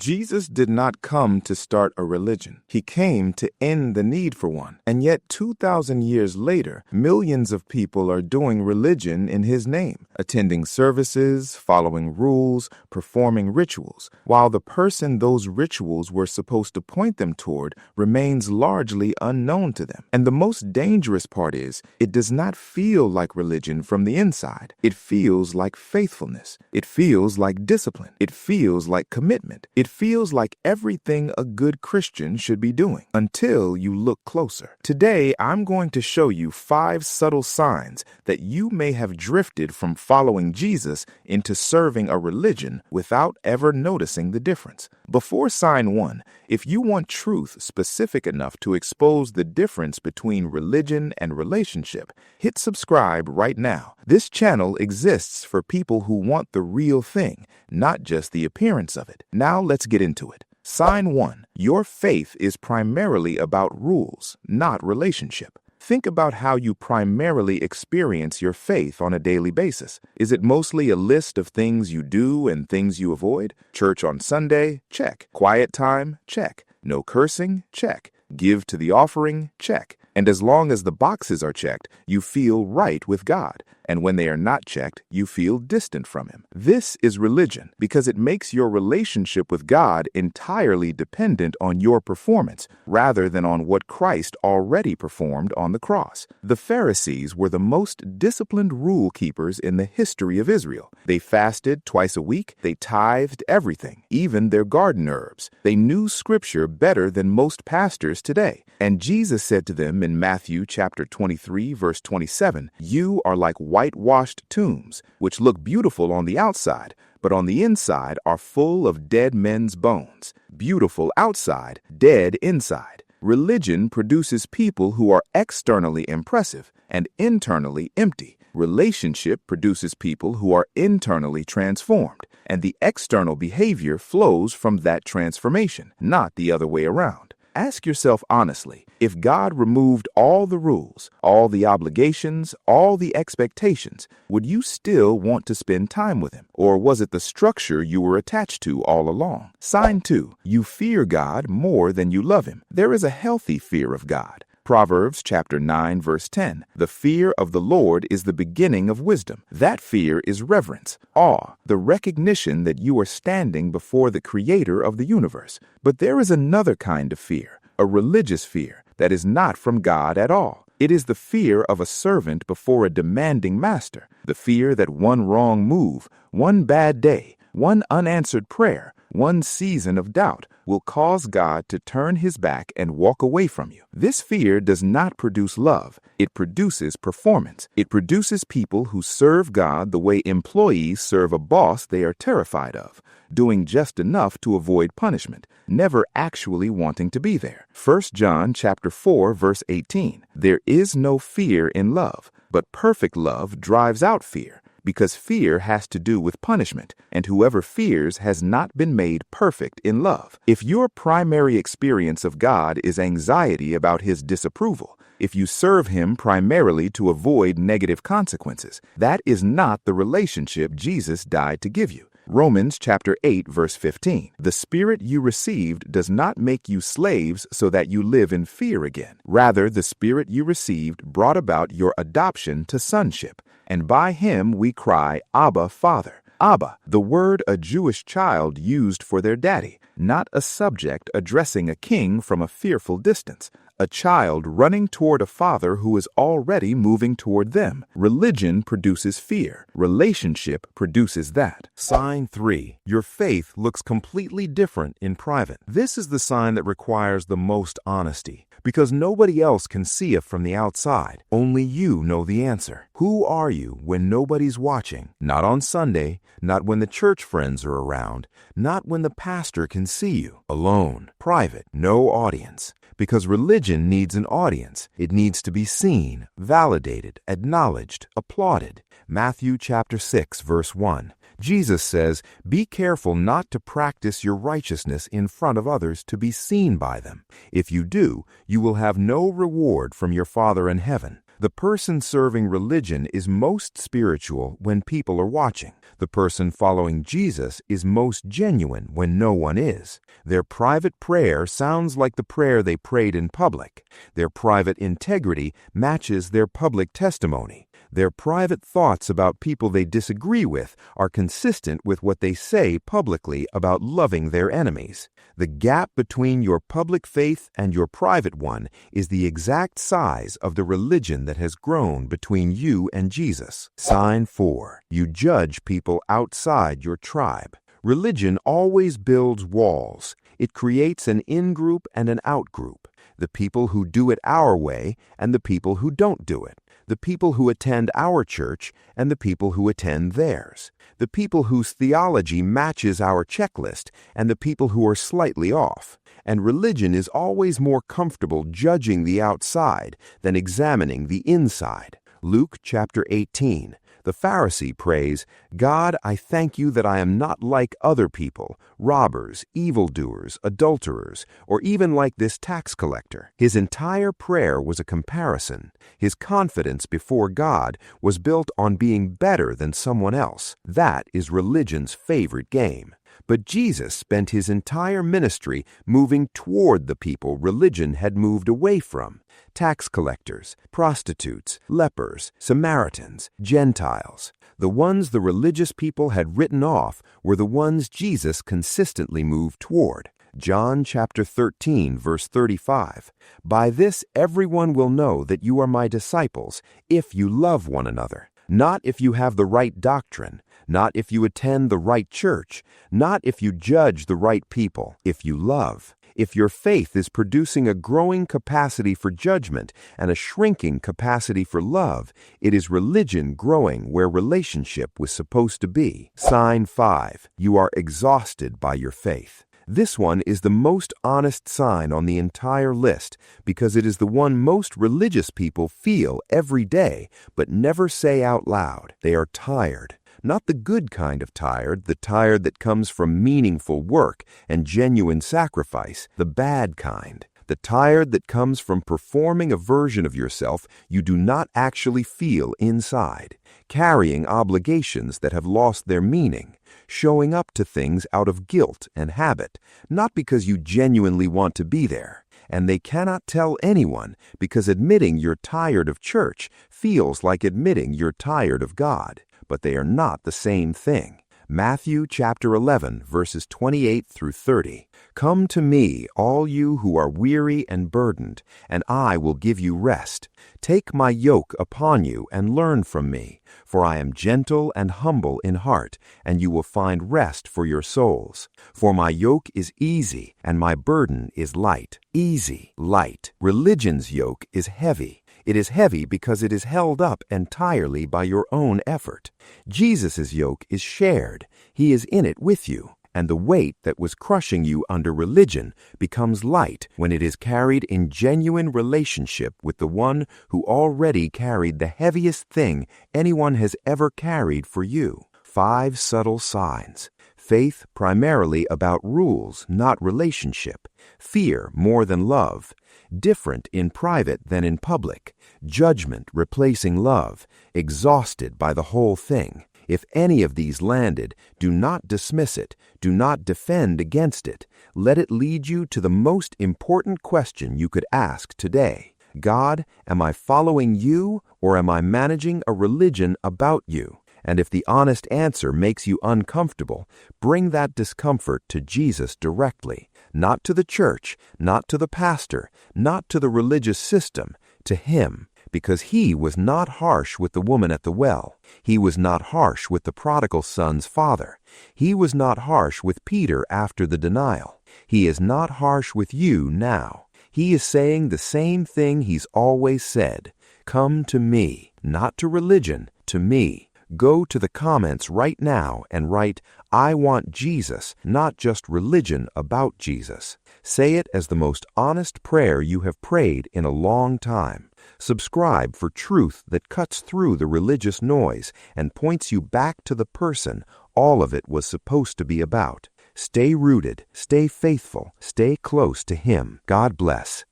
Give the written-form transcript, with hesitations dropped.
Jesus did not come to start a religion. He came to end the need for one. And yet 2,000 years later, millions of people are doing religion in his name, attending services, following rules, performing rituals, while the person those rituals were supposed to point them toward remains largely unknown to them. And the most dangerous part is, it does not feel like religion from the inside. It feels like faithfulness. It feels like discipline. It feels like commitment. It feels like everything a good Christian should be doing, until you look closer. Today, I'm going to show you 5 subtle signs that you may have drifted from following Jesus into serving a religion without ever noticing the difference. Before sign 1, if you want truth specific enough to expose the difference between religion and relationship, hit subscribe right now. This channel exists for people who want the real thing, not just the appearance of it. Now let's get into it. Sign 1. Your faith is primarily about rules, not relationship. Think about how you primarily experience your faith on a daily basis. Is it mostly a list of things you do and things you avoid? Church on Sunday? Check. Quiet time? Check. No cursing? Check. Give to the offering? Check. And as long as the boxes are checked, you feel right with God. And when they are not checked, you feel distant from Him. This is religion because it makes your relationship with God entirely dependent on your performance rather than on what Christ already performed on the cross. The Pharisees were the most disciplined rule keepers in the history of Israel. They fasted twice a week. They tithed everything, even their garden herbs. They knew Scripture better than most pastors today. And Jesus said to them in Matthew chapter 23, verse 27, "You are like whitewashed tombs, which look beautiful on the outside, but on the inside are full of dead men's bones. Beautiful outside, dead inside." Religion produces people who are externally impressive and internally empty. Relationship produces people who are internally transformed, and the external behavior flows from that transformation, not the other way around. Ask yourself honestly, if God removed all the rules, all the obligations, all the expectations, would you still want to spend time with Him? Or was it the structure you were attached to all along? Sign 2. You fear God more than you love Him. There is a healthy fear of God. Proverbs chapter 9, verse 10. The fear of the Lord is the beginning of wisdom. That fear is reverence, awe, the recognition that you are standing before the Creator of the universe. But there is another kind of fear, a religious fear, that is not from God at all. It is the fear of a servant before a demanding master, the fear that one wrong move, one bad day, one unanswered prayer, one season of doubt will cause God to turn His back and walk away from you. This fear does not produce love. It produces performance. It produces people who serve God the way employees serve a boss they are terrified of, doing just enough to avoid punishment, never actually wanting to be there. 1 John chapter 4, verse 18. There is no fear in love, but perfect love drives out fear, because fear has to do with punishment, and whoever fears has not been made perfect in love. If your primary experience of God is anxiety about His disapproval, if you serve Him primarily to avoid negative consequences, that is not the relationship Jesus died to give you. Romans chapter 8, verse 15. The Spirit you received does not make you slaves so that you live in fear again. Rather, the Spirit you received brought about your adoption to sonship. And by Him we cry, Abba, Father. Abba, the word a Jewish child used for their daddy, not a subject addressing a king from a fearful distance. A child running toward a father who is already moving toward them. Religion produces fear. Relationship produces that. Sign 3. Your faith looks completely different in private. This is the sign that requires the most honesty, because nobody else can see it from the outside. Only you know the answer. Who are you when nobody's watching? Not on Sunday, not when the church friends are around, not when the pastor can see you. Alone, private, no audience. Because religion needs an audience. It needs to be seen, validated, acknowledged, applauded. Matthew chapter 6, verse 1. Jesus says, "Be careful not to practice your righteousness in front of others to be seen by them. If you do, you will have no reward from your Father in heaven." The person serving religion is most spiritual when people are watching. The person following Jesus is most genuine when no one is. Their private prayer sounds like the prayer they prayed in public. Their private integrity matches their public testimony. Their private thoughts about people they disagree with are consistent with what they say publicly about loving their enemies. The gap between your public faith and your private one is the exact size of the religion that has grown between you and Jesus. Sign 4. You judge people outside your tribe. Religion always builds walls. It creates an in-group and an out-group. The people who do it our way and the people who don't do it. The people who attend our church and the people who attend theirs. The people whose theology matches our checklist and the people who are slightly off. And religion is always more comfortable judging the outside than examining the inside. Luke chapter 18. The Pharisee prays, "God, I thank you that I am not like other people, robbers, evildoers, adulterers, or even like this tax collector." His entire prayer was a comparison. His confidence before God was built on being better than someone else. That is religion's favorite game. But Jesus spent his entire ministry moving toward the people religion had moved away from. Tax collectors, prostitutes, lepers, Samaritans, Gentiles. The ones the religious people had written off were the ones Jesus consistently moved toward. John chapter 13, verse 35. By this everyone will know that you are my disciples, if you love one another. Not if you have the right doctrine, not if you attend the right church, not if you judge the right people, if you love. If your faith is producing a growing capacity for judgment and a shrinking capacity for love, it is religion growing where relationship was supposed to be. Sign 5. You are exhausted by your faith. This one is the most honest sign on the entire list because it is the one most religious people feel every day but never say out loud. They are tired. Not the good kind of tired, the tired that comes from meaningful work and genuine sacrifice, the bad kind. The tired that comes from performing a version of yourself you do not actually feel inside, carrying obligations that have lost their meaning, showing up to things out of guilt and habit, not because you genuinely want to be there. And they cannot tell anyone because admitting you're tired of church feels like admitting you're tired of God. But they are not the same thing. Matthew chapter 11, verses 28 through 30. Come to me, all you who are weary and burdened, and I will give you rest. Take my yoke upon you and learn from me, for I am gentle and humble in heart, and you will find rest for your souls. For my yoke is easy, and my burden is light. Easy, light. Religion's yoke is heavy. It is heavy because it is held up entirely by your own effort. Jesus' yoke is shared. He is in it with you. And the weight that was crushing you under religion becomes light when it is carried in genuine relationship with the one who already carried the heaviest thing anyone has ever carried for you. 5 subtle signs. Faith primarily about rules, not relationship. Fear more than love. Different in private than in public. Judgment replacing love. Exhausted by the whole thing. If any of these landed, do not dismiss it. Do not defend against it. Let it lead you to the most important question you could ask today. God, am I following you or am I managing a religion about you? And if the honest answer makes you uncomfortable, bring that discomfort to Jesus directly. Not to the church, not to the pastor, not to the religious system, to him. Because he was not harsh with the woman at the well. He was not harsh with the prodigal son's father. He was not harsh with Peter after the denial. He is not harsh with you now. He is saying the same thing he's always said. Come to me, not to religion, to me. Go to the comments right now and write, I want Jesus, not just religion about Jesus. Say it as the most honest prayer you have prayed in a long time. Subscribe for truth that cuts through the religious noise and points you back to the person all of it was supposed to be about. Stay rooted, stay faithful, stay close to Him. God bless.